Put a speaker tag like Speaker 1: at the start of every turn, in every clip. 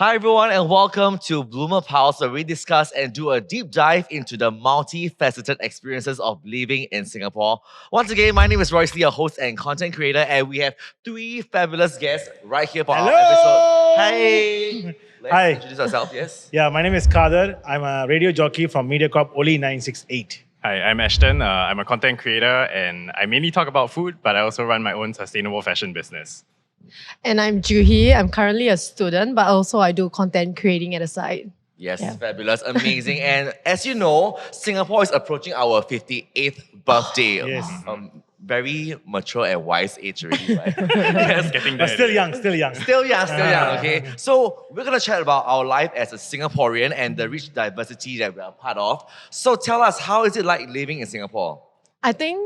Speaker 1: Hi everyone and welcome to BloomrPulse, where we discuss and do a deep dive into the multifaceted experiences of living in Singapore. Once again, my name is Royce Lee, your host and content creator, and we have three fabulous guests right here for our episode. Hi! Let's
Speaker 2: Hi.
Speaker 1: introduce ourselves, yes?
Speaker 2: Yeah, my name is Kader. I'm a radio jockey from MediaCorp Oli 968.
Speaker 3: Hi, I'm Ashton. I'm a content creator and I mainly talk about food, but I also run my own sustainable fashion business.
Speaker 4: And I'm Juhi. I'm currently a student, but also I do content creating at the side.
Speaker 1: Yes,
Speaker 4: Yeah.
Speaker 1: fabulous, amazing. And as you know, Singapore is approaching our 58th birthday.
Speaker 2: Yes.
Speaker 1: Very mature and wise age already, right? Yes.
Speaker 3: Getting
Speaker 2: But
Speaker 3: there.
Speaker 2: still young, still young.
Speaker 1: Still young, okay? So we're gonna chat about our life as a Singaporean and the rich diversity that we are part of. So tell us, how is it like living in Singapore?
Speaker 4: I think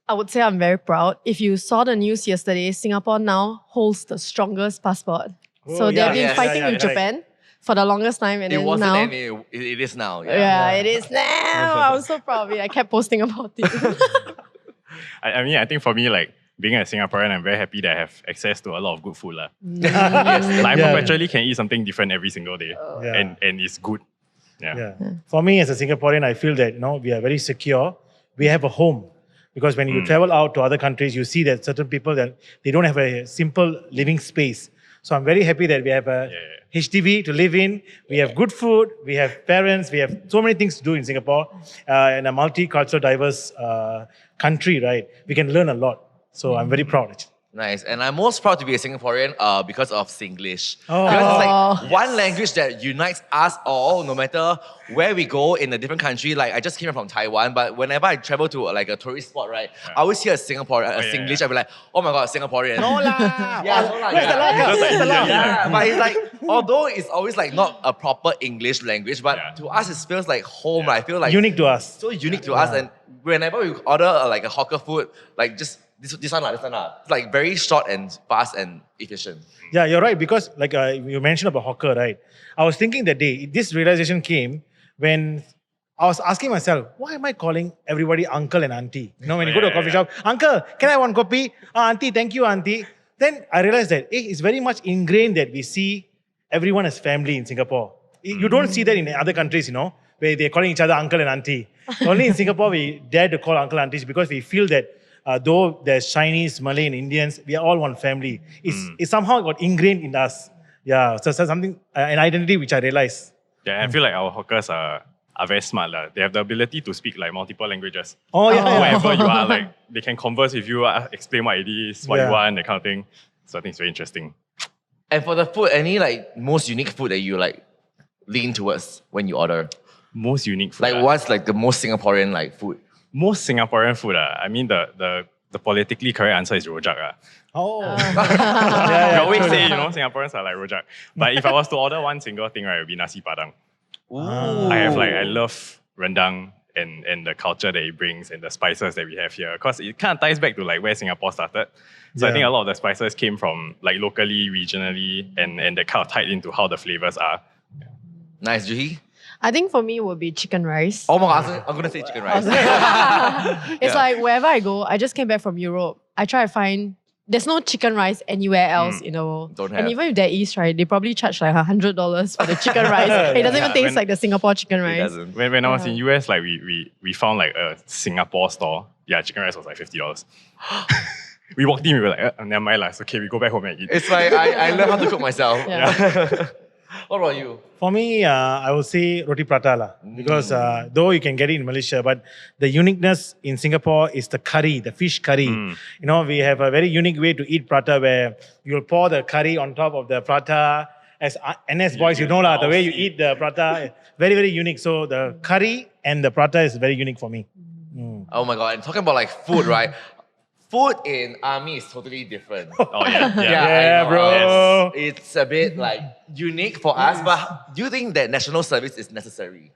Speaker 4: I would say I'm very proud. If you saw the news yesterday, Singapore now holds the strongest passport. So they've been
Speaker 1: yes,
Speaker 4: fighting with
Speaker 2: right.
Speaker 4: Japan for the longest time, and
Speaker 1: It
Speaker 4: then
Speaker 1: wasn't
Speaker 4: now,
Speaker 1: and it is now.
Speaker 4: yeah, it is now. I'm so proud of it. I kept posting about it.
Speaker 3: I think for me, like being a Singaporean, I'm very happy that I have access to a lot of good food.
Speaker 1: Yes.
Speaker 3: Like, I
Speaker 2: Yeah.
Speaker 3: perpetually can eat something different every single day.
Speaker 2: Yeah.
Speaker 3: And it's good. Yeah.
Speaker 2: For me as a Singaporean, I feel that we are very secure. We have a home. Because when you travel out to other countries, you see that certain people that they don't have a simple living space. So I'm very happy that we have a HDB to live in. We have good food. We have parents. We have so many things to do in Singapore. In a multicultural, diverse country, right? We can learn a lot. So I'm very proud. Actually.
Speaker 1: Nice. And I'm most proud to be a Singaporean because of Singlish.
Speaker 2: Oh.
Speaker 1: Because it's like one language that unites us all, no matter where we go in a different country. Like I just came from Taiwan, but whenever I travel to like a tourist spot, right, I always hear a Singlish. I'll be like, oh my god, Singaporean.
Speaker 2: No lah.
Speaker 1: Yeah, no lah,
Speaker 2: Where's the
Speaker 1: yeah.
Speaker 2: locker? Where's the locker?
Speaker 1: Yeah, but it's like, although it's always like not a proper English language, but
Speaker 3: Yeah.
Speaker 1: to us it feels like home. I feel like
Speaker 2: Unique to us.
Speaker 1: so unique to us. And whenever we order like a hawker food, like just this one. It's like very short and fast and efficient.
Speaker 2: Yeah, you're right. Because like you mentioned about hawker, right? I was thinking that day, this realization came when I was asking myself, why am I calling everybody uncle and auntie? You know, when you go to a coffee shop, uncle, can I have one coffee? Auntie, thank you, auntie. Then I realized that it's very much ingrained that we see everyone as family in Singapore. You don't see that in other countries, where they're calling each other uncle and auntie. Only in Singapore, we dare to call uncle and aunties because we feel that though there's Chinese, Malay, and Indians, we are all one family. It's somehow got ingrained in us. Yeah, so something, an identity which I realized.
Speaker 3: Yeah, I feel like our hawkers are very smart. They have the ability to speak like multiple languages.
Speaker 2: Oh, yeah.
Speaker 3: Wherever you are, like they can converse with you, explain what it is, what you want, that kind of thing. So I think it's very interesting.
Speaker 1: And for the food, any like most unique food that you like lean towards when you order?
Speaker 3: Most unique food.
Speaker 1: Like what's like the most Singaporean like food?
Speaker 3: Most Singaporean food, I mean, the politically correct answer is rojak.
Speaker 2: Oh.
Speaker 3: We always say, Singaporeans are like rojak. But if I was to order one single thing, right, it would be nasi padang. I love rendang and the culture that it brings and the spices that we have here. Because it kind of ties back to like where Singapore started. So I think a lot of the spices came from like locally, regionally, and they kind of tied into how the flavors are.
Speaker 1: Nice, Juhi?
Speaker 4: I think for me it would be chicken rice.
Speaker 1: Oh my god, I'm gonna say chicken rice.
Speaker 4: It's like wherever I go, I just came back from Europe. I try to find there's no chicken rice anywhere else in the world.
Speaker 1: Don't have.
Speaker 4: And even if there is, right, they probably charge like $100 for the chicken rice. It doesn't even taste like the Singapore chicken
Speaker 1: It
Speaker 4: rice.
Speaker 1: doesn't.
Speaker 3: When I was in US, like we found like a Singapore store. Yeah, chicken rice was like $50. We walked in, we were like, never mind, it's okay, we go back home and eat.
Speaker 1: It's like I learned how to cook myself.
Speaker 4: Yeah.
Speaker 1: What about you?
Speaker 2: For me, I would say roti prata lah. Because though you can get it in Malaysia, but the uniqueness in Singapore is the curry, the fish curry. We have a very unique way to eat prata where you'll pour the curry on top of the prata. As NS boys, the way you eat the prata, very, very unique. So the curry and the prata is very unique for me.
Speaker 1: Oh my god, and talking about like food, right? Food in army is totally different.
Speaker 3: Oh yeah.
Speaker 1: I know.
Speaker 2: bro.
Speaker 1: It's a bit like unique for us, but do you think that national service is necessary?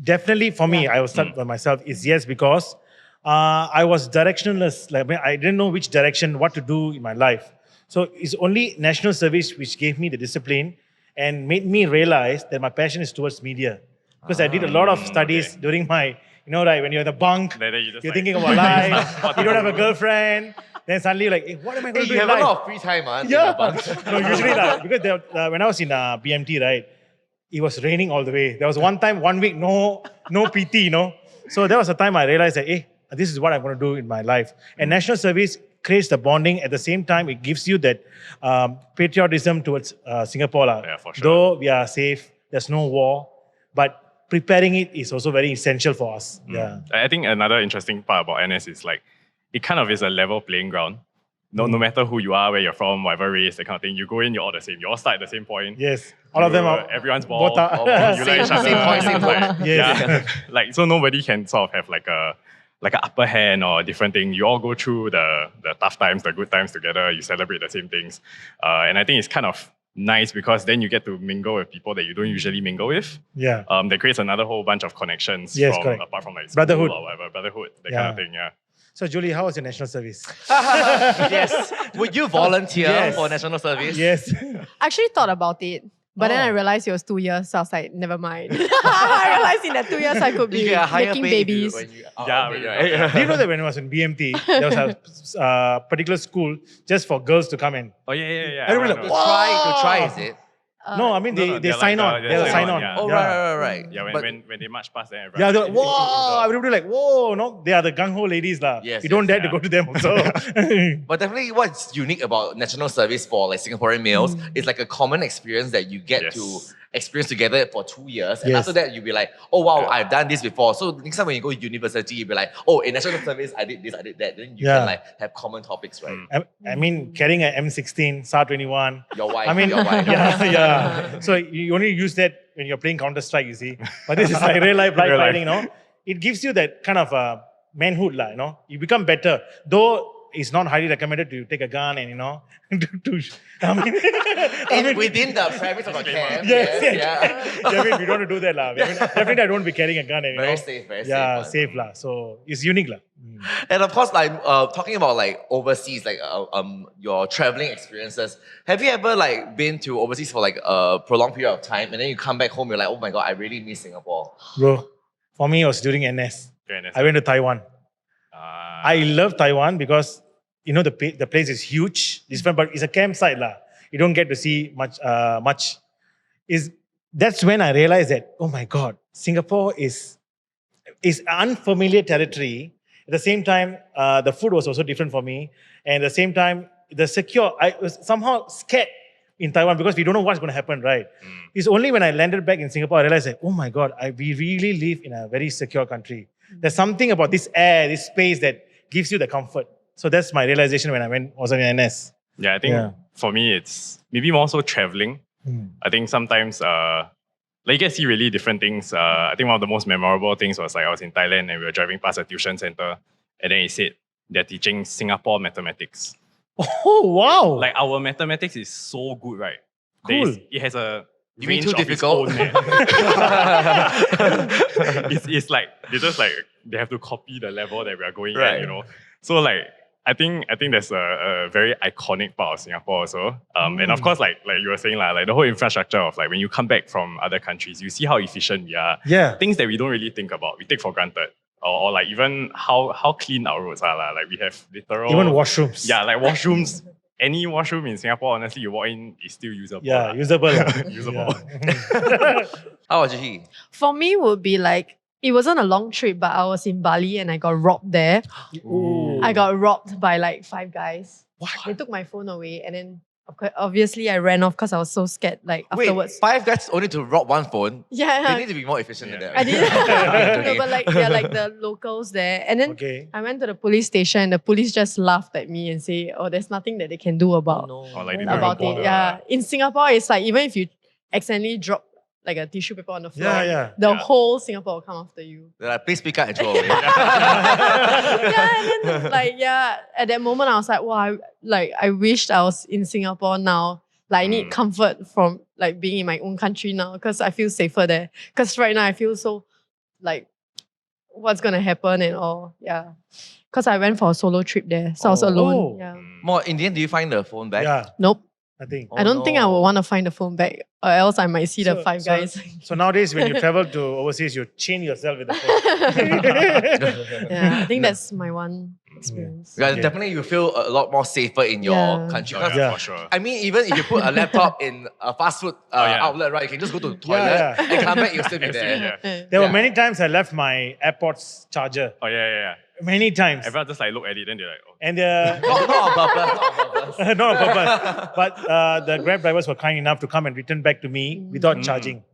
Speaker 2: Definitely for me, I will start by myself, is yes, because I was directionless. Like I didn't know which direction, what to do in my life. So it's only national service which gave me the discipline and made me realize that my passion is towards media. Because I did a lot of studies during my, right, when you're in the bunk,
Speaker 3: Then you just
Speaker 2: you're
Speaker 3: like-
Speaker 2: thinking about life, you don't have a girlfriend, Then suddenly like, what am I
Speaker 1: Hey,
Speaker 2: going to do
Speaker 1: you
Speaker 2: in
Speaker 1: have a
Speaker 2: life?
Speaker 1: lot of free time, man.
Speaker 2: Yeah. No, usually because when I was in BMT, right, it was raining all the way. There was one time, 1 week, no PT, So there was a time I realized that, hey, this is what I'm going to do in my life. And national service creates the bonding. At the same time, it gives you that patriotism towards Singapore.
Speaker 3: Yeah, for sure.
Speaker 2: Though we are safe, there's no war, but preparing it is also very essential for us. Yeah.
Speaker 3: I think another interesting part about NS is like, it kind of is a level playing ground. No matter who you are, where you're from, whatever race, that kind of thing, you go in, you're all the same. You all start at the same point.
Speaker 2: Yes. All of them are
Speaker 3: everyone's bald.
Speaker 2: botak.
Speaker 3: You like each other.
Speaker 1: Same point, same point.
Speaker 3: Like,
Speaker 2: Yes.
Speaker 3: yeah. Like, so nobody can sort of have like an upper hand or a different thing. You all go through the tough times, the good times together. You celebrate the same things. And I think it's kind of nice because then you get to mingle with people that you don't usually mingle with.
Speaker 2: Yeah.
Speaker 3: That creates another whole bunch of connections
Speaker 2: Correct.
Speaker 3: apart from like
Speaker 2: Brotherhood.
Speaker 3: school or whatever, brotherhood, that kind of thing, yeah.
Speaker 2: So, Julie, how was your national service?
Speaker 1: Yes. Would you volunteer
Speaker 2: Yes.
Speaker 1: for national service?
Speaker 2: Yes.
Speaker 4: I actually thought about it. But then I realized it was 2 years, so I was like, never mind. I realized in that 2 years I could be
Speaker 1: You get a higher
Speaker 4: making
Speaker 1: pay
Speaker 4: babies.
Speaker 3: Yeah,
Speaker 1: right.
Speaker 2: Do you know that when I was in BMT, there was a particular school just for girls to come in?
Speaker 3: Oh, yeah.
Speaker 2: Everybody
Speaker 3: I
Speaker 2: like,
Speaker 3: know.
Speaker 1: To try, is it?
Speaker 2: No, I mean, they
Speaker 3: they're
Speaker 2: sign
Speaker 3: like
Speaker 2: on.
Speaker 3: the-
Speaker 2: They have a
Speaker 3: they're
Speaker 2: sign
Speaker 3: sign
Speaker 2: on.
Speaker 3: on, yeah.
Speaker 1: Oh, right.
Speaker 3: Yeah,
Speaker 1: But-
Speaker 3: when they march past them,
Speaker 2: Yeah, they're like,
Speaker 3: everybody-
Speaker 2: whoa! Everybody like, whoa! No, they are the gung ho ladies lah.
Speaker 1: Yes,
Speaker 2: You don't
Speaker 1: yes,
Speaker 2: dare to
Speaker 3: yeah.
Speaker 2: go to them also.
Speaker 1: But definitely what's unique about national service for like Singaporean males is like a common experience that you get
Speaker 3: Yes.
Speaker 1: to experience together for 2 years. And
Speaker 2: Yes.
Speaker 1: after that, you'll be like, oh wow,
Speaker 3: Yeah.
Speaker 1: I've done this before. So next time when you go to university, you'll be like, oh, in national service, I did this, I did that. Then you
Speaker 2: Yeah.
Speaker 1: can like have common topics, right?
Speaker 2: I mean, carrying an M16, SAR 21.
Speaker 1: Your wife,
Speaker 2: I mean,
Speaker 1: your wife.
Speaker 2: yeah. So you only use that when you're playing Counter Strike, you see. But this is like real life
Speaker 3: Real life.
Speaker 2: fighting, It gives you that kind of manhood, You become better. Though it's not highly recommended to take a gun and I mean,
Speaker 1: Within the premise of a camp.
Speaker 2: Yes.
Speaker 1: Yeah.
Speaker 2: I mean, we don't want to do that lah. Definitely, I don't want to be carrying a gun. And,
Speaker 1: Very safe, very safe.
Speaker 2: Yeah,
Speaker 1: one.
Speaker 2: safe lah. So it's unique lah.
Speaker 1: And of course, like talking about like overseas, like your traveling experiences. Have you ever like been to overseas for like a prolonged period of time, and then you come back home, you're like, oh my god, I really miss Singapore.
Speaker 2: Bro, for me, it was during NS. I went to Taiwan. I love Taiwan because the place is huge, different, but it's a campsite lah. You don't get to see much. That's when I realized that, oh my God, Singapore is unfamiliar territory. At the same time, the food was also different for me, and at the same time, I was somehow scared in Taiwan because we don't know what's going to happen, right? It's only when I landed back in Singapore I realized that, oh my God, we really live in a very secure country. There's something about this air, this space that gives you the comfort. So that's my realization when I was in NS.
Speaker 3: Yeah, I think for me, it's maybe more so traveling. I think sometimes like you get to see really different things. I think one of the most memorable things was like I was in Thailand and we were driving past a tuition center, and then he said they're teaching Singapore mathematics.
Speaker 2: Oh, wow.
Speaker 3: Like our mathematics is so good, right?
Speaker 2: Cool.
Speaker 3: It has a
Speaker 1: You mean
Speaker 3: range
Speaker 1: too
Speaker 3: of its
Speaker 1: difficult?
Speaker 3: own, man. it's like they have to copy the level that we are going
Speaker 1: Right.
Speaker 3: at, So like I think there's a very iconic part of Singapore also. And of course, like you were saying, like the whole infrastructure of like when you come back from other countries, you see how efficient we are.
Speaker 2: Yeah.
Speaker 3: Things that we don't really think about, we take for granted. Or like even how clean our roads are. Like we have literal
Speaker 2: Even washrooms.
Speaker 3: Yeah, like washrooms. Any washroom in Singapore, honestly, you walk in, it's still usable.
Speaker 2: Yeah,
Speaker 3: lah.
Speaker 2: usable.
Speaker 3: Usable.
Speaker 1: How about you?
Speaker 4: For me, would be like, it wasn't a long trip, but I was in Bali and I got robbed there.
Speaker 2: Ooh.
Speaker 4: I got robbed by like 5 guys. They took my phone away, and then obviously I ran off because I was so scared. Like
Speaker 1: Wait,
Speaker 4: afterwards,
Speaker 1: 5 guys only to rob one phone?
Speaker 4: yeah,
Speaker 1: They need to be more efficient than that.
Speaker 4: I did.
Speaker 1: Okay.
Speaker 4: No, but like they're like the locals there, and then
Speaker 2: Okay.
Speaker 4: I went to the police station. And the police just laughed at me and say, "Oh, there's nothing that they can do about
Speaker 1: No.
Speaker 3: Or like they don't
Speaker 4: about
Speaker 3: even
Speaker 4: it."
Speaker 3: bother,
Speaker 4: Yeah, in Singapore, it's like even if you accidentally drop like a tissue paper on the floor,
Speaker 2: Yeah.
Speaker 4: the
Speaker 3: Yeah.
Speaker 4: whole Singapore will come after you.
Speaker 1: They're like, please pick up and throw away.
Speaker 4: Yeah, and then at that moment I was like, wow, I wished I was in Singapore now. Like I need comfort from like being in my own country now because I feel safer there. Because right now I feel so like what's gonna happen and all. Yeah. Because I went for a solo trip there. So I was alone.
Speaker 2: Oh.
Speaker 4: Yeah.
Speaker 1: More, in the end, do you find the phone back?
Speaker 2: Yeah.
Speaker 4: Nope.
Speaker 2: Nothing.
Speaker 4: I don't think I would want to find the phone back, or else I might see the five guys.
Speaker 2: So nowadays, when you travel to overseas, you chain yourself with the phone.
Speaker 4: Yeah, I think that's my one experience.
Speaker 1: Yeah,
Speaker 2: Okay.
Speaker 1: definitely you feel a lot more safer in your
Speaker 4: Yeah.
Speaker 1: country.
Speaker 3: Oh,
Speaker 1: Because
Speaker 3: yeah,
Speaker 2: Yeah.
Speaker 3: for sure.
Speaker 1: I mean, even if you put a laptop in a fast food
Speaker 3: yeah.
Speaker 1: outlet, right, you can just go to the toilet
Speaker 2: Yeah, yeah.
Speaker 1: and come back, you'll still be there.
Speaker 3: Yeah.
Speaker 2: There were
Speaker 1: Yeah.
Speaker 2: many times I left my AirPods charger.
Speaker 3: Oh, yeah.
Speaker 2: Many times.
Speaker 3: Everyone just like look at it, then they're like, oh.
Speaker 2: And
Speaker 1: Not on purpose, not on purpose.
Speaker 2: not on purpose. But the Grab drivers were kind enough to come and return back to me without charging.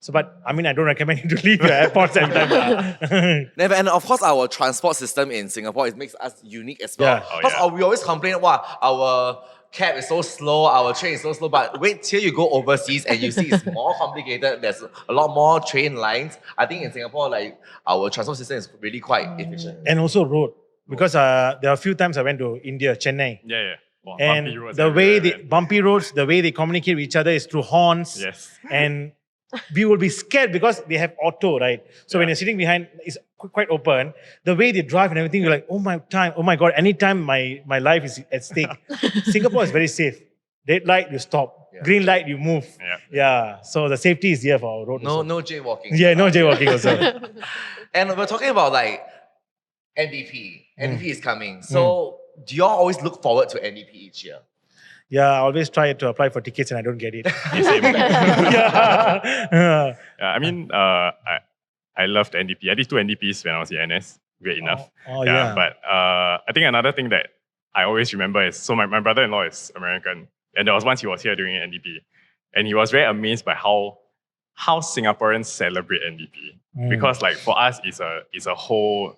Speaker 2: So, but I mean, I don't recommend you to leave your AirPods every time.
Speaker 1: And of course, our transport system in Singapore, it makes us unique as well.
Speaker 2: Yeah.
Speaker 3: Oh,
Speaker 1: Because
Speaker 3: yeah.
Speaker 1: we always complain, wow, our cab is so slow, our train is so slow. But wait till you go overseas and you see it's more complicated. There's a lot more train lines. I think in Singapore, like our transport system is really quite efficient.
Speaker 2: And also road. Because there are a few times I went to India, Chennai.
Speaker 3: Yeah. Wow,
Speaker 2: And
Speaker 3: bumpy roads
Speaker 2: the way
Speaker 3: everywhere, man.
Speaker 2: bumpy roads, the way they communicate with each other is through horns.
Speaker 3: Yes.
Speaker 2: And we will be scared because they have auto, right? So when you're sitting behind, it's quite open. The way they drive and everything, you're like, oh my God, anytime my life is at stake. Singapore is very safe. Red light, you stop.
Speaker 1: Yeah.
Speaker 2: Green light, you move.
Speaker 3: Yeah.
Speaker 2: So the safety is there for our road.
Speaker 1: No,
Speaker 2: also.
Speaker 1: no jaywalking.
Speaker 2: Yeah, no jaywalking also.
Speaker 1: And we're talking about like NDP. NDP is coming. So do y'all always look forward to NDP each year?
Speaker 2: Yeah, I always try to apply for tickets and I don't get it.
Speaker 3: Same.
Speaker 2: Yeah.
Speaker 3: I mean, I loved NDP. I did 2 NDPs when I was in NS. Great enough.
Speaker 2: Oh, yeah.
Speaker 3: But I think another thing that I always remember is, so my brother-in-law is American. And there was once he was here during NDP. And he was very amazed by how Singaporeans celebrate NDP. Because like for us, it's a whole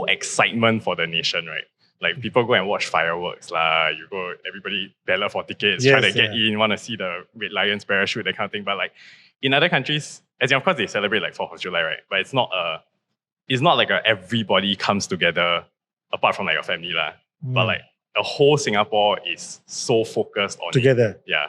Speaker 3: excitement for the nation, right? Like people go and watch fireworks lah. You go, everybody ballot for tickets, try to
Speaker 2: Yes,
Speaker 3: get
Speaker 2: yeah.
Speaker 3: in, want to see the Red Lions parachute, that kind of thing. But like in other countries, as in, of course they celebrate like 4th of July, right? But it's not like everybody comes together apart from like your family lah. But like the whole Singapore is so focused on it.
Speaker 2: Together.
Speaker 3: Yeah.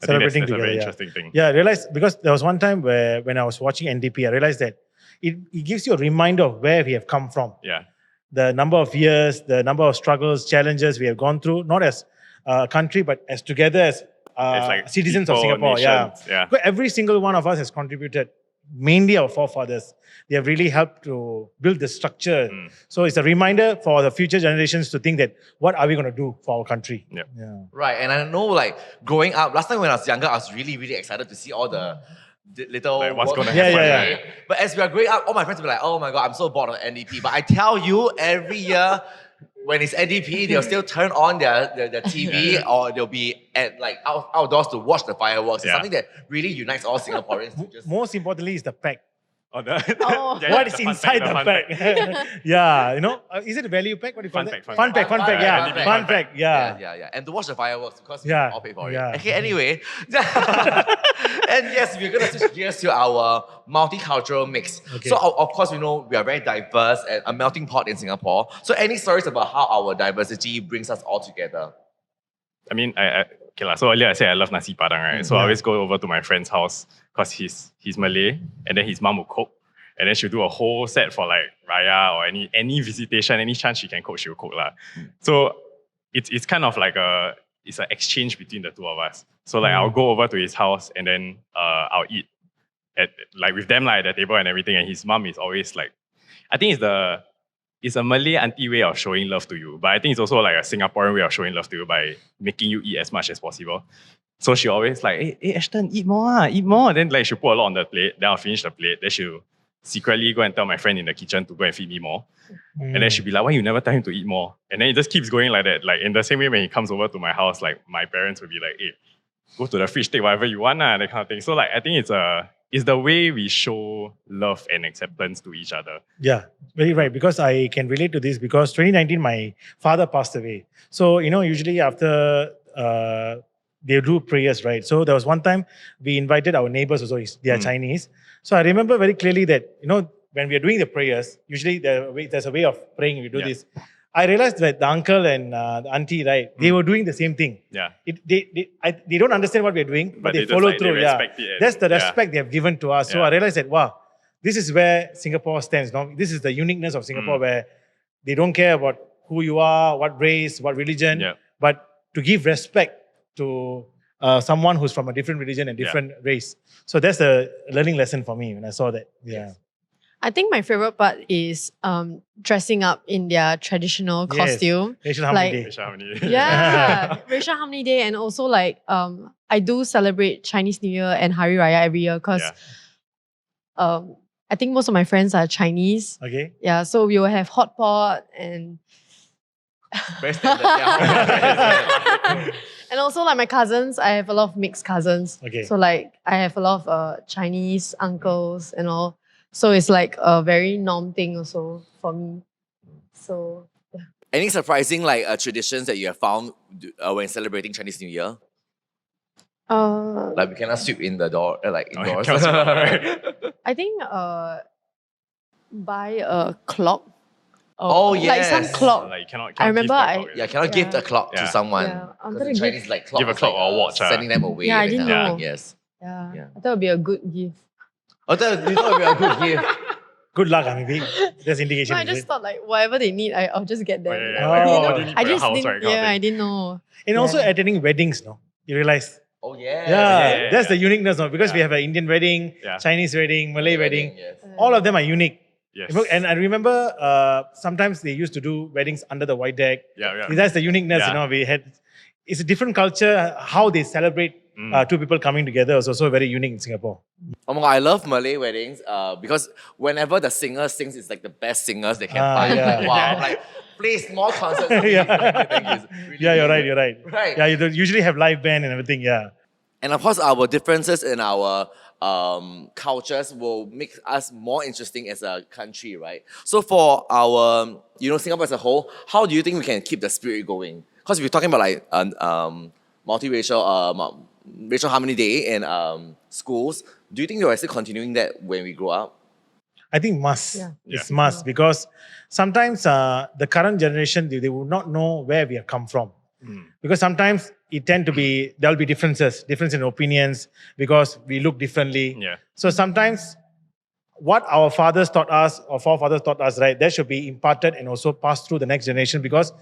Speaker 3: I
Speaker 2: Celebrating
Speaker 3: think that's a very
Speaker 2: together,
Speaker 3: interesting thing.
Speaker 2: Yeah, I realized, because there was one time where when I was watching NDP, I realized that it gives you a reminder of where we have come from.
Speaker 3: Yeah.
Speaker 2: The number of years, the number of struggles, challenges we have gone through, not as a country, but as together as
Speaker 3: It's like
Speaker 2: citizens of
Speaker 3: people,
Speaker 2: Singapore. Yeah.
Speaker 3: nations, yeah.
Speaker 2: Because every single one of us has contributed, mainly our forefathers. They have really helped to build the structure. So it's a reminder for the future generations to think that what are we going to do for our country?
Speaker 3: Yep.
Speaker 2: Yeah.
Speaker 1: Right, and I know like growing up, last time when I was younger, I was really, really excited to see all the little
Speaker 3: Like, what's
Speaker 1: work-
Speaker 3: gonna
Speaker 2: happen, Yeah.
Speaker 1: right? But as we are growing up, all my friends will be like, oh my God, I'm so bored of NDP. But I tell you, every year when it's NDP, they'll still turn on their TV or they'll be at like outdoors to watch the fireworks. It's
Speaker 3: Yeah.
Speaker 1: something that really unites all Singaporeans to just
Speaker 2: Most importantly is the pack.
Speaker 3: Oh, the,
Speaker 4: Oh.
Speaker 3: yeah,
Speaker 2: What
Speaker 3: the
Speaker 2: is
Speaker 3: fun
Speaker 2: inside
Speaker 3: fact,
Speaker 2: the
Speaker 3: fun
Speaker 2: pack?
Speaker 3: fact.
Speaker 2: Yeah, you know, is it a value pack? What do you call
Speaker 3: Fun
Speaker 2: it?
Speaker 3: pack,
Speaker 2: Fun pack,
Speaker 1: fun pack,
Speaker 2: yeah.
Speaker 1: fun pack.
Speaker 2: Fun pack, yeah.
Speaker 1: Yeah. And to watch the fireworks because
Speaker 2: Yeah,
Speaker 1: we all pay for
Speaker 2: yeah.
Speaker 1: it. Okay, anyway. And yes, we're going to switch gears to our multicultural mix.
Speaker 2: Okay.
Speaker 1: So, of course, we know we are very diverse and a melting pot in Singapore. So, any stories about how our diversity brings us all together?
Speaker 3: I mean, okay lah. So earlier I said I love nasi padang, right? So I always go over to my friend's house because he's Malay, and then his mom will cook, and then she'll do a whole set for like Raya or any visitation, any chance she can cook, she'll cook lah. So it's kind of like it's an exchange between the two of us. So like I'll go over to his house and then I'll eat like with them like at the table and everything, and his mom is always like, I think it's a Malay auntie way of showing love to you. But I think it's also like a Singaporean way of showing love to you by making you eat as much as possible. So she always like, hey Ashton, eat more, eat more. Then like she'll put a lot on the plate. Then I'll finish the plate. Then she'll secretly go and tell my friend in the kitchen to go and feed me more. And then she'll be like, why you never tell him to eat more? And then it just keeps going like that. Like in the same way when he comes over to my house, like my parents will be like, hey, go to the fridge, take whatever you want, that kind of thing. So like I think it's the way we show love and acceptance to each other.
Speaker 2: Yeah, very right. Because I can relate to this because 2019, my father passed away. So, you know, usually after they do prayers, right? So there was one time we invited our neighbors also, they are Chinese. So I remember very clearly that, you know, when we are doing the prayers, usually there's a way of praying, we do this. I realized that the uncle and the auntie, right, they were doing the same thing.
Speaker 3: Yeah.
Speaker 2: They don't understand what we're doing, but they
Speaker 3: just
Speaker 2: follow
Speaker 3: like, they
Speaker 2: through.
Speaker 3: respect it and-
Speaker 2: That's the
Speaker 3: yeah.
Speaker 2: respect they have given to us. So
Speaker 3: Yeah.
Speaker 2: I realized that, wow, this is where Singapore stands. No? This is the uniqueness of Singapore where they don't care about who you are, what race, what religion,
Speaker 3: Yeah.
Speaker 2: but to give respect to someone who's from a different religion and different race. So that's a learning lesson for me when I saw that. Yeah.
Speaker 4: I think my favorite part is dressing up in their traditional
Speaker 2: Yes.
Speaker 4: costume.
Speaker 2: Racial Harmony
Speaker 4: Like-
Speaker 2: Day.
Speaker 3: Racial harmony.
Speaker 4: Yeah, Racial Harmony Day, and also like I do celebrate Chinese New Year and Hari Raya every year because I think most of my friends are Chinese.
Speaker 2: Okay.
Speaker 4: Yeah, so we will have hot pot and
Speaker 1: Very standard. Yeah.
Speaker 4: and also like my cousins. I have a lot of mixed cousins.
Speaker 2: Okay.
Speaker 4: So like I have a lot of Chinese uncles and all. So it's like a very norm thing also for me. So
Speaker 1: Any surprising like traditions that you have found when celebrating Chinese New Year? Like we cannot sweep in the door, like
Speaker 3: Oh,
Speaker 1: indoors.
Speaker 3: cannot sweep out, right?
Speaker 4: I think buy a clock.
Speaker 1: Oh,
Speaker 4: Like some
Speaker 1: yes.
Speaker 4: clock.
Speaker 3: Like cannot
Speaker 4: I remember
Speaker 3: give the
Speaker 4: I-
Speaker 3: clock,
Speaker 1: Yeah, cannot give the clock to
Speaker 3: Yeah.
Speaker 1: someone.
Speaker 4: Yeah, I
Speaker 1: Because
Speaker 4: wanted
Speaker 1: in
Speaker 4: to
Speaker 1: Chinese, like clock
Speaker 3: give a
Speaker 1: is
Speaker 3: clock
Speaker 1: like,
Speaker 3: or a watch,
Speaker 1: sending them away.
Speaker 4: Yeah, I
Speaker 1: that
Speaker 4: didn't
Speaker 1: kind of
Speaker 4: know.
Speaker 1: thing, Yes.
Speaker 4: Yeah.
Speaker 1: Yeah.
Speaker 4: I thought it would be a good gift.
Speaker 1: Oh, that you thought it would be a good gift.
Speaker 2: Good luck, maybe. That's indication.
Speaker 4: No, I
Speaker 2: is
Speaker 4: just
Speaker 2: it?
Speaker 4: thought like whatever they need, I'll just get them.
Speaker 3: Oh, yeah,
Speaker 2: yeah.
Speaker 4: Like,
Speaker 2: Oh,
Speaker 4: I
Speaker 2: what
Speaker 3: do you
Speaker 4: didn't
Speaker 3: need
Speaker 4: know. I
Speaker 3: for your
Speaker 4: just
Speaker 3: house,
Speaker 4: didn't.
Speaker 3: right, kind of
Speaker 4: Yeah, I
Speaker 3: thing.
Speaker 4: didn't know.
Speaker 2: And also
Speaker 4: Yeah.
Speaker 2: attending weddings, no? You realize?
Speaker 1: Oh, yeah.
Speaker 2: Yeah, that's the
Speaker 3: yeah.
Speaker 2: uniqueness, no? Because we
Speaker 3: Yeah.
Speaker 2: have an Indian wedding,
Speaker 3: Yeah.
Speaker 2: Chinese wedding, Malay wedding.
Speaker 1: Yes.
Speaker 2: All of them are unique.
Speaker 3: Yes.
Speaker 2: And I remember sometimes they used to do weddings under the white deck.
Speaker 3: Yeah.
Speaker 2: That's the uniqueness,
Speaker 3: Yeah.
Speaker 2: we had. It's a different culture. How they celebrate two people coming together is also very unique in Singapore.
Speaker 1: Oh my god, I love Malay weddings because whenever the singer sings, it's like the best singers they can find.
Speaker 2: yeah.
Speaker 1: Like, wow, I'm like, please, more concerts. Please.
Speaker 2: Yeah.
Speaker 1: Thank you. It's really,
Speaker 2: Yeah, you're
Speaker 1: really
Speaker 2: right.
Speaker 1: good. Right.
Speaker 2: Yeah, you don't usually have live band and everything. Yeah.
Speaker 1: And of course, our differences in our cultures will make us more interesting as a country, right? So for our, Singapore as a whole, how do you think we can keep the spirit going? Because we're talking about like multiracial, racial harmony day in schools. Do you think you're still continuing that when we grow up?
Speaker 2: I think must.
Speaker 4: Yeah.
Speaker 2: It's must because sometimes the current generation, they will not know where we have come from. Because sometimes it tend to be, there'll be difference in opinions because we look differently.
Speaker 3: Yeah.
Speaker 2: So sometimes what our fathers taught us or forefathers taught us, right, that should be imparted and also passed through the next generation because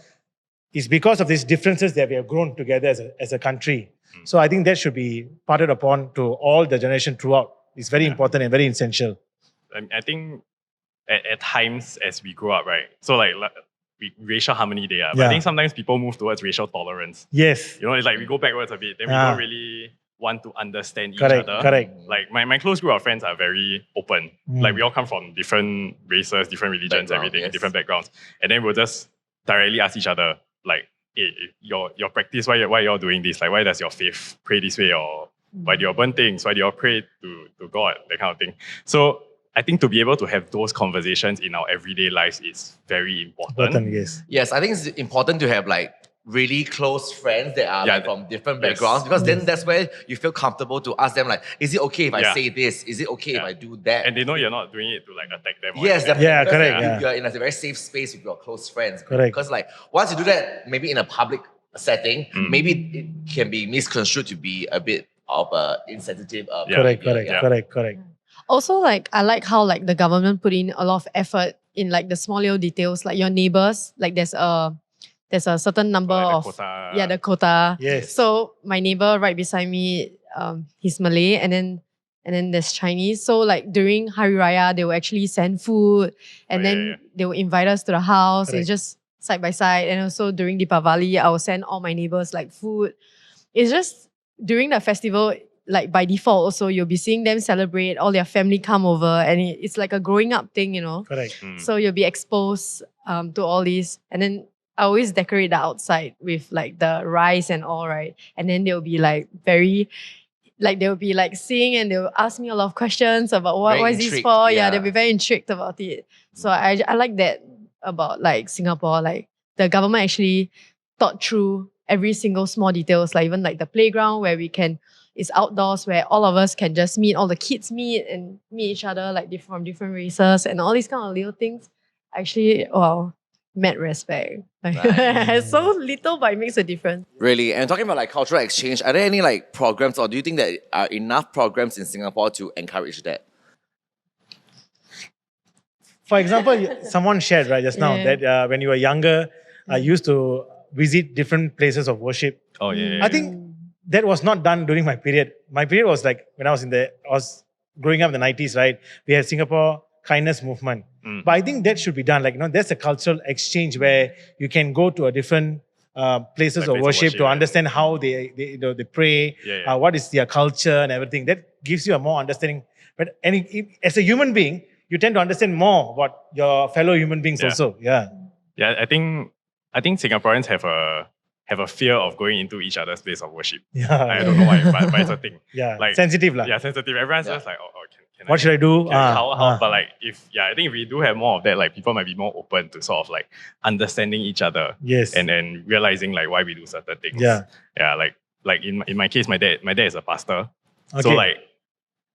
Speaker 2: it's because of these differences that we have grown together as a country. So I think that should be parted upon to all the generation throughout. It's very important and very essential.
Speaker 3: I think at times as we grow up, right? So like racial harmony day, but I
Speaker 2: Yeah.
Speaker 3: think sometimes people move towards racial tolerance.
Speaker 2: Yes.
Speaker 3: It's like we go backwards a bit, then we
Speaker 2: Ah.
Speaker 3: don't really want to understand each
Speaker 2: Correct.
Speaker 3: other.
Speaker 2: Correct.
Speaker 3: Like my close group of friends are very open. Like we all come from different races, different religions,
Speaker 1: Background,
Speaker 3: everything,
Speaker 1: yes.
Speaker 3: different backgrounds. And then we'll just directly ask each other, like, hey, your practice, why you all doing this? Like, why does your faith pray this way? Or why do you all burn things? Why do you all pray to God? That kind of thing. So I think to be able to have those conversations in our everyday lives is very important.
Speaker 2: Important, yes.
Speaker 1: Yes, I think it's important to have like really close friends that are
Speaker 3: Yeah,
Speaker 1: like, from different
Speaker 3: yes.
Speaker 1: backgrounds because then that's where you feel comfortable to ask them like, is it okay if I
Speaker 3: Yeah.
Speaker 1: say this? Is it okay if
Speaker 3: Yeah.
Speaker 1: I do that?
Speaker 3: And they know you're not doing it to like attack them. or
Speaker 1: Yes,
Speaker 3: anything.
Speaker 1: definitely.
Speaker 2: Yeah,
Speaker 1: Because
Speaker 2: correct,
Speaker 1: you-
Speaker 2: yeah.
Speaker 1: You're in a very safe space with your close friends.
Speaker 2: Correct.
Speaker 1: Because like once you do that, maybe in a public setting, maybe it can be misconstrued to be a bit of a insensitive.
Speaker 3: Yeah.
Speaker 2: Correct.
Speaker 4: Also, like I like how like the government put in a lot of effort in like the small little details, like your neighbors. Like there's a certain number
Speaker 3: Like the
Speaker 4: of
Speaker 3: quota.
Speaker 4: the quota.
Speaker 2: Yes.
Speaker 4: So my neighbor right beside me, he's Malay, and then there's Chinese. So like during Hari Raya, they will actually send food, and
Speaker 3: Oh,
Speaker 4: then
Speaker 3: yeah.
Speaker 4: they will invite us to the house.
Speaker 2: Correct.
Speaker 4: It's just side by side. And also during Deepavali, I will send all my neighbors like food. It's just during the festival, like by default, also you'll be seeing them celebrate. All their family come over, and it's like a growing up thing,
Speaker 2: Correct.
Speaker 4: So you'll be exposed to all these, and then I always decorate the outside with like the rice and all, right? And then they'll be like they'll be like seeing and they'll ask me a lot of questions about
Speaker 1: Very
Speaker 4: what is this
Speaker 1: intrigued,
Speaker 4: for?
Speaker 1: yeah.
Speaker 4: Yeah, they'll be very intrigued about it. So I like that about like Singapore. Like the government actually thought through every single small details, like even like the playground where it's outdoors where all of us can just meet, all the kids meet each other like from different races and all these kind of little things. Actually, wow, mad respect. Like,
Speaker 1: Right.
Speaker 4: so little, but it makes a difference.
Speaker 1: Really, and talking about like cultural exchange, are there any like programs, or do you think that are enough programs in Singapore to encourage that?
Speaker 2: For example, someone shared right just now
Speaker 4: Yeah.
Speaker 2: that when you were younger, you used to visit different places of worship.
Speaker 3: Oh yeah.
Speaker 2: I think that was not done during my period. My period was like when I was growing up in the 90s, right? We had Singapore kindness movement. But I think that should be done. Like, there's a cultural exchange where you can go to a different places
Speaker 3: Like
Speaker 2: of
Speaker 3: place of
Speaker 2: worship to
Speaker 3: worship,
Speaker 2: understand how they pray, what is their culture and everything. That gives you a more understanding. But as a human being, you tend to understand more about your fellow human beings also. Yeah.
Speaker 3: Yeah, I think Singaporeans have a fear of going into each other's place of worship.
Speaker 2: Yeah.
Speaker 3: I don't know why, but it's a thing.
Speaker 2: Yeah.
Speaker 3: Like,
Speaker 2: Sensitive lah.
Speaker 3: Yeah, sensitive. Everyone's just like, can
Speaker 2: What should I do?
Speaker 3: How? But like, I think if we do have more of that, like people might be more open to sort of like understanding each other.
Speaker 2: Yes.
Speaker 3: And realizing like why we do certain things.
Speaker 2: Yeah.
Speaker 3: Yeah. Like in my case, my dad is a pastor.
Speaker 2: Okay.
Speaker 3: So like,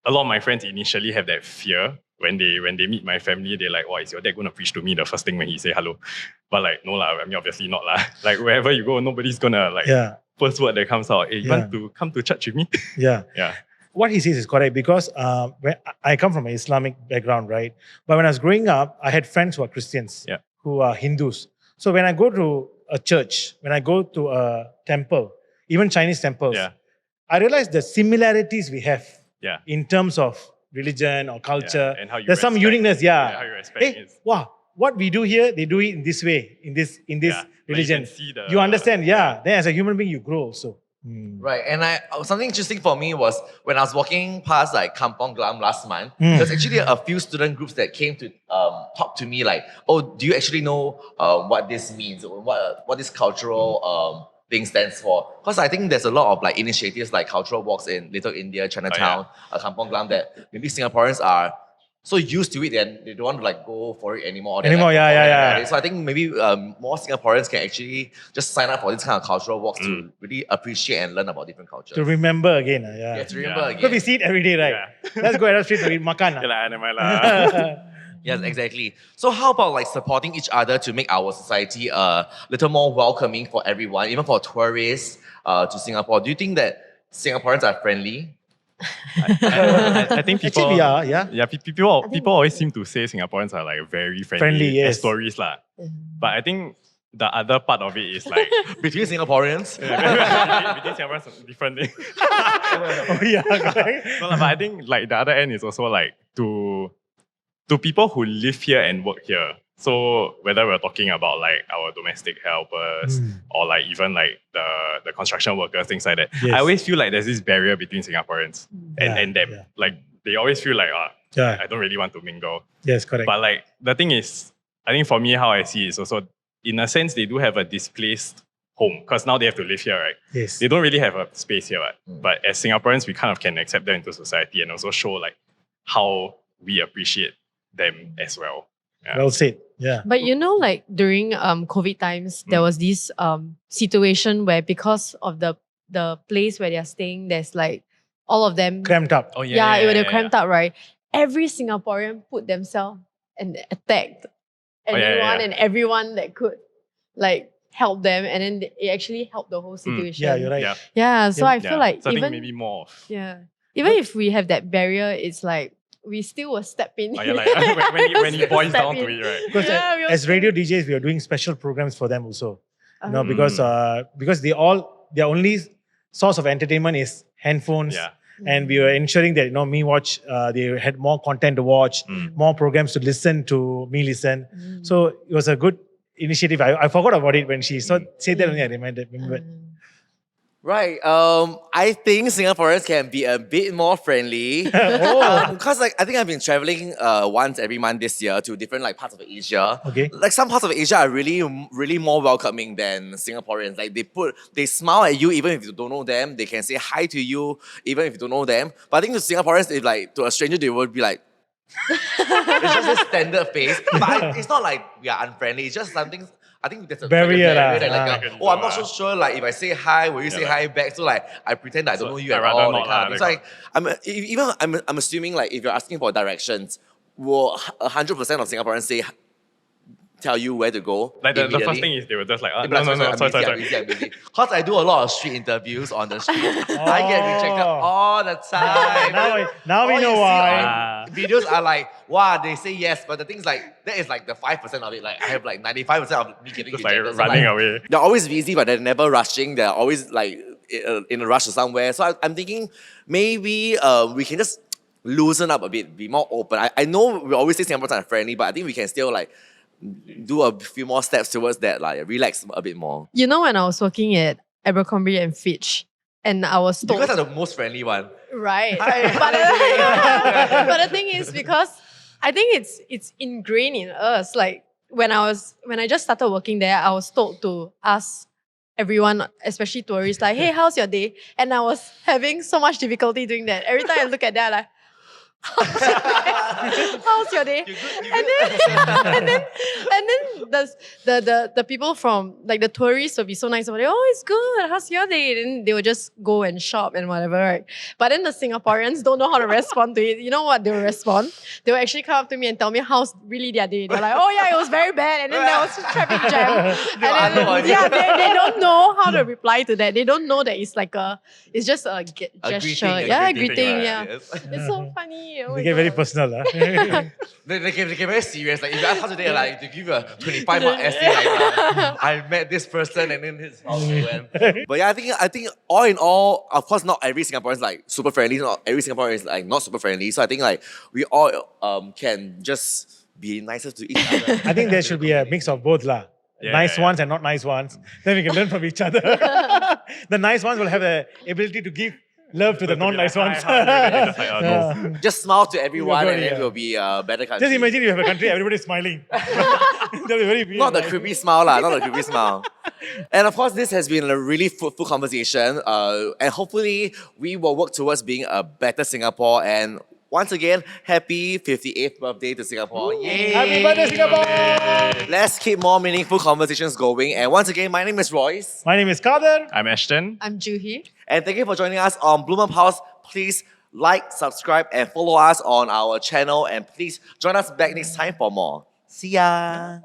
Speaker 3: a lot of my friends initially have that fear when they meet my family. They're like, "Oh, is your dad going to preach to me the first thing when he say hello?" But like, no lah. I mean, obviously not lah. Like wherever you go, nobody's gonna like first word that comes out. Hey, you want to come to church with me?
Speaker 2: Yeah.
Speaker 3: Yeah.
Speaker 2: What he says is correct because when I come from an Islamic background, right? But when I was growing up, I had friends who are Christians, who are Hindus. So when I go to a church, when I go to a temple, even Chinese temples, I realize the similarities we have in terms of religion or culture.
Speaker 3: And how you
Speaker 2: There's some
Speaker 3: respect.
Speaker 2: uniqueness,
Speaker 3: How you respect
Speaker 2: Hey,
Speaker 3: it.
Speaker 2: wow, what we do here, they do it in this way, in this religion.
Speaker 3: Like you can see
Speaker 2: You understand, Then as a human being, you grow also.
Speaker 1: Right, and something interesting for me was when I was walking past like Kampong Glam last month, there's actually a few student groups that came to talk to me like, oh, do you actually know what this means, or what this cultural thing stands for? Because I think there's a lot of like initiatives like cultural walks in Little India, Chinatown, Kampong Glam that maybe Singaporeans are so used to it and they don't want to like go for it anymore. So I think maybe more Singaporeans can actually just sign up for this kind of cultural walks to really appreciate and learn about different cultures.
Speaker 2: To remember again.
Speaker 1: Yeah, to remember again.
Speaker 2: Because we see it every day, right? Let's go Arab Street to eat makan.
Speaker 1: Yes, exactly. So how about like supporting each other to make our society a little more welcoming for everyone, even for tourists to Singapore? Do you think that Singaporeans are friendly?
Speaker 3: I think people.
Speaker 2: Actually, we are,
Speaker 3: Yeah, people always seem to say Singaporeans are like very friendly as tourists lah. But I think the other part of it is like
Speaker 1: between Singaporeans.
Speaker 3: between Singaporeans, different thing.
Speaker 2: Correct.
Speaker 3: No, but I think like the other end is also like to people who live here and work here. So whether we're talking about like our domestic helpers or like even like the construction workers, things like that, I always feel like there's this barrier between Singaporeans and them. Like they always feel like, I don't really want to mingle.
Speaker 2: Yes, correct.
Speaker 3: But like the thing is, I think for me, how I see it is also, in a sense, they do have a displaced home because now they have to live here, right?
Speaker 2: Yes.
Speaker 3: They don't really have a space here, right? But as Singaporeans, we kind of can accept them into society and also show like how we appreciate them as well. Yeah.
Speaker 2: Well said. Yeah.
Speaker 4: But like during COVID times, there was this situation where because of the place where they're staying, there's like all of them
Speaker 2: Cramped up.
Speaker 3: Oh
Speaker 4: they're cramped up, right? Every Singaporean put themselves and attacked anyone and everyone that could like help them, and then it actually helped the whole situation.
Speaker 2: Yeah, you're right.
Speaker 4: Yeah, so I feel like
Speaker 3: so I
Speaker 4: even
Speaker 3: think maybe more of
Speaker 4: even if we have that barrier, it's like we still will step in.
Speaker 3: when it boils down to it, right?
Speaker 2: Because as radio DJs, we are doing special programs for them also. Because their only source of entertainment is handphones.
Speaker 3: Yeah.
Speaker 2: And we were ensuring that Me Watch, they had more content to watch, more programs to listen to Me Listen. So it was a good initiative. I forgot about it when she said that only I remembered.
Speaker 1: Right. I think Singaporeans can be a bit more friendly. Because I think I've been traveling once every month this year to different like parts of Asia.
Speaker 2: Okay.
Speaker 1: Like some parts of Asia are really, really more welcoming than Singaporeans. Like they smile at you even if you don't know them. They can say hi to you even if you don't know them. But I think to Singaporeans, if like to a stranger, they would be like, it's just a standard face. But it's not like we are unfriendly. It's just something. I think there's a
Speaker 2: barrier.
Speaker 1: I'm not so sure. Like if I say hi, will you say hi back? So like I pretend that I don't know you at all. That kind of thing. So I'm assuming like if you're asking for directions, will 100% of Singaporeans tell you where to go?
Speaker 3: Like the first thing is they were just like, no, sorry.
Speaker 1: I'm busy. Because I do a lot of street interviews on the street. I get rejected all the time.
Speaker 2: Now we know why.
Speaker 1: Videos are like, wow, they say yes, but the thing is like, that is like the 5% of it. Like I have like 95% of me getting
Speaker 3: Just
Speaker 1: rejected.
Speaker 3: like running away.
Speaker 1: They're always busy, but they're never rushing. They're always like in a rush to somewhere. So I'm thinking maybe we can just loosen up a bit, be more open. I know we always say Singaporeans are friendly, but I think we can still like do a few more steps towards that, like relax a bit more.
Speaker 4: You know, when I was working at Abercrombie and Fitch, and I was told,
Speaker 1: You guys are the most friendly one.
Speaker 4: right?
Speaker 1: Hi.
Speaker 4: But the thing is, because I think it's ingrained in us. Like when I just started working there, I was told to ask everyone, especially tourists, like, "Hey, how's your day?" And I was having so much difficulty doing that. Every time I look at that, like, how's your day? And then the people from like the tourists will be so nice about it. Oh, it's good. How's your day? And they will just go and shop and whatever, right? But then the Singaporeans don't know how to respond to it. You know what they will respond? They will actually come up to me and tell me how's really their day. They're like, oh yeah, it was very bad. And then there was a traffic jam. And then, yeah, they don't know how to reply to that. They don't know that it's just a gesture.
Speaker 1: A
Speaker 4: greeting,
Speaker 1: right?
Speaker 4: yeah.
Speaker 1: Yes.
Speaker 4: It's so funny. Oh
Speaker 2: They
Speaker 4: my
Speaker 2: get very
Speaker 4: God.
Speaker 2: personal.
Speaker 1: They get very serious. Like if you ask how today, like they give you a 25-mark essay. Like, I met this person and then his house we went. But yeah, I think all in all, of course, not every Singaporean is like super friendly. Not every Singaporean is like not super friendly. So I think like we all can just be nicer to each other.
Speaker 2: I think there should be a mix of both lah.
Speaker 3: Yeah,
Speaker 2: Nice
Speaker 3: yeah.
Speaker 2: ones and not nice ones. Then we can learn from each other. The nice ones will have the ability to give love to the non-nice ones.
Speaker 1: Just smile to everyone
Speaker 2: Yeah,
Speaker 1: and then
Speaker 2: yeah.
Speaker 1: we'll be a better country.
Speaker 2: Just imagine you have a country, everybody's smiling. That'll be very weird.
Speaker 1: Not the
Speaker 2: right?
Speaker 1: creepy smile, not the creepy smile. And of course, this has been a really fruitful conversation. And hopefully, we will work towards being a better Singapore. And once again, happy 58th birthday to Singapore. Yay!
Speaker 2: Happy birthday, Singapore!
Speaker 1: Let's keep more meaningful conversations going. And once again, my name is Royce.
Speaker 2: My name is Kader.
Speaker 3: I'm Ashton.
Speaker 4: I'm Juhi.
Speaker 1: And thank you for joining us on BloomrPulse. Please like, subscribe, and follow us on our channel. And please join us back next time for more. See ya!